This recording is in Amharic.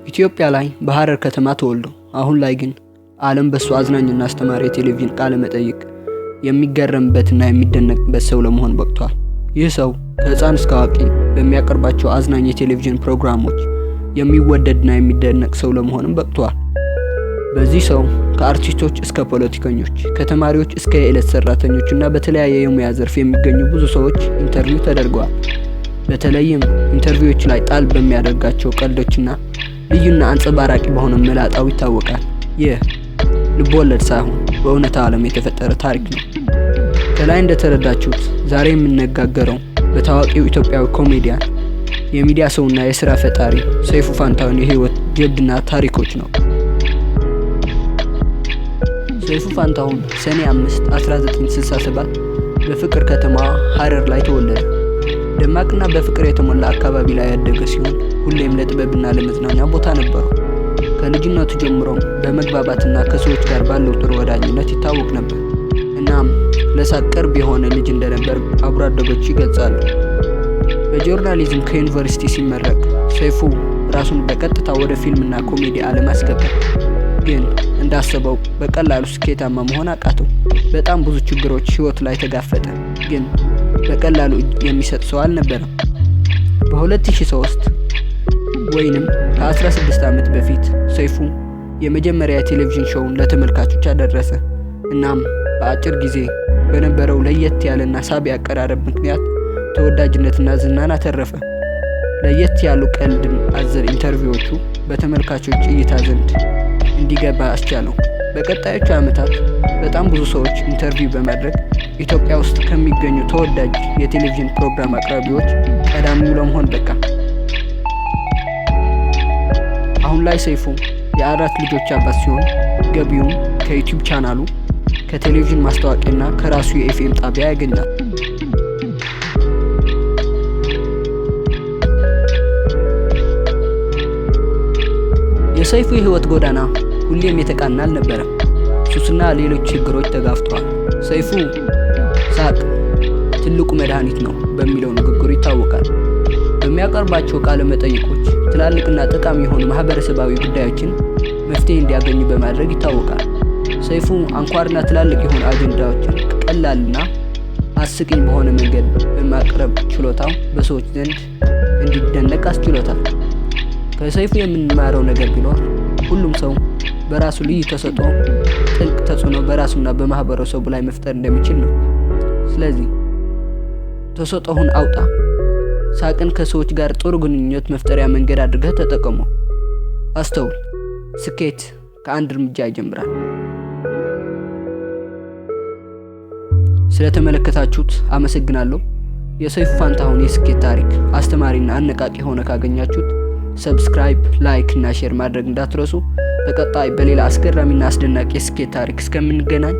ኢትዮጵያ ላይ በሐረር ከተማ ተወልዶ አሁን ላይ ግን ዓለም በሱ አዝናኝና አስተማሪ የቴሌቪዥን ቃለ መጠይቅ የሚገረምበትና የሚደነቅበት ሰው ለመሆን በቅቷል። ይህ ሰው ከህፃን እስከ አዋቂ በሚያቀርባቸው አዝናኝ የቴሌቪዥን ፕሮግራሞች የሚወደድና የሚደነቅ ሰው ለመሆንም በቅቷል። በዚህ ሰው ከአርቲስቶች እስከ ፖለቲከኞች፣ ከተማሪዎች እስከ የዕለት ሰራተኞችና በተለያየ የሙያ ዘርፍ የሚገኙ ብዙ ሰዎች ኢንተርቪው ተደርገዋል። በተለይም ኢንተርቪዎች ላይ ጣል በሚያደርጋቸው ቀልዶችና ልዩና አንጸባራቂ በሆነ መላጣው ይታወቃል። ይህ ልቦለድ ሳይሆን በእውነታ ዓለም የተፈጠረ ታሪክ ነው። ከላይ እንደተረዳችሁት ዛሬ የምንነጋገረው በታዋቂው ኢትዮጵያዊ ኮሜዲያን የሚዲያ ሰውና የሥራ ፈጣሪ ሰይፉ ፋንታሁን የህይወት ጀብድና ታሪኮች ነው። ሰይፉ ፋንታሁን ሰኔ 5 1967 በፍቅር ከተማ ሐረር ላይ ተወለደ። ደማቅና በፍቅር የተሞላ አካባቢ ላይ ያደገ ሲሆን ሁሌም ለጥበብና ለመዝናኛ ቦታ ነበረው። ከልጅነቱ ጀምሮ በመግባባትና ከሰዎች ጋር ባለው ጥሩ ወዳጅነት ይታወቅ ነበር። እናም ለሳቅ ቅርብ የሆነ ልጅ እንደነበር አብሮ አደጎች ይገልጻሉ። በጆርናሊዝም ከዩኒቨርሲቲ ሲመረቅ ሰይፉ ራሱን በቀጥታ ወደ ፊልምና ኮሜዲ ዓለም አስገባ። ግን እንዳሰበው በቀላሉ ስኬታማ መሆን አቃተው። በጣም ብዙ ችግሮች ህይወት ላይ ተጋፈጠ። ግን በቀላሉ የሚሰጥ ሰው አልነበረም። በ2003 ወይንም ከ16 ዓመት በፊት ሰይፉ የመጀመሪያ የቴሌቪዥን ሾውን ለተመልካቾች አደረሰ። እናም በአጭር ጊዜ በነበረው ለየት ያለና ሳቢ አቀራረብ ምክንያት ተወዳጅነትና ዝናን አተረፈ። ለየት ያሉ ቀልድ አዘል ኢንተርቪዎቹ በተመልካቾች እይታ ዘንድ እንዲገባ አስቻለው። በቀጣዮቹ ዓመታት በጣም ብዙ ሰዎች ኢንተርቪው በማድረግ ኢትዮጵያ ውስጥ ከሚገኙ ተወዳጅ የቴሌቪዥን ፕሮግራም አቅራቢዎች ቀዳሚው ለመሆን በቃ። አሁን ላይ ሰይፉ የአራት ልጆች አባት ሲሆን ገቢውም ከዩቲዩብ ቻናሉ፣ ከቴሌቪዥን ማስታወቂያና ከራሱ የኤፍኤም ጣቢያ ያገኛል። የሰይፉ የህይወት ጎዳና ሁሌም የተቃና አልነበረም። ሱስና ሌሎች ችግሮች ተጋፍተዋል። ሰይፉ ሳቅ ትልቁ መድኃኒት ነው በሚለው ንግግሩ ይታወቃል። በሚያቀርባቸው ቃለ መጠይቆች ትላልቅና ጠቃሚ የሆኑ ማህበረሰባዊ ጉዳዮችን መፍትሄ እንዲያገኙ በማድረግ ይታወቃል። ሰይፉ አንኳርና ትላልቅ የሆኑ አጀንዳዎችን ቀላልና አስቂኝ በሆነ መንገድ በማቅረብ ችሎታው በሰዎች ዘንድ እንዲደነቅ አስችሎታል። ከሰይፉ የምንማረው ነገር ቢኖር ሁሉም ሰው በራሱ ልዩ ተሰጥኦ ጥልቅ ተጽዕኖ በራሱና በማህበረሰቡ ላይ መፍጠር እንደሚችል ነው። ስለዚህ ተሰጥኦህን አውጣ። ሳቅን ከሰዎች ጋር ጥሩ ግንኙነት መፍጠሪያ መንገድ አድርገህ ተጠቀመው። አስተውል፣ ስኬት ከአንድ እርምጃ ይጀምራል። ስለተመለከታችሁት አመሰግናለሁ። የሰይፉ ፋንታሁን የስኬት ታሪክ አስተማሪና አነቃቂ ሆነ ካገኛችሁት ሰብስክራይብ፣ ላይክ እና ሼር ማድረግ እንዳትረሱ። በቀጣይ በሌላ አስገራሚና አስደናቂ የስኬት ታሪክ እስከምንገናኝ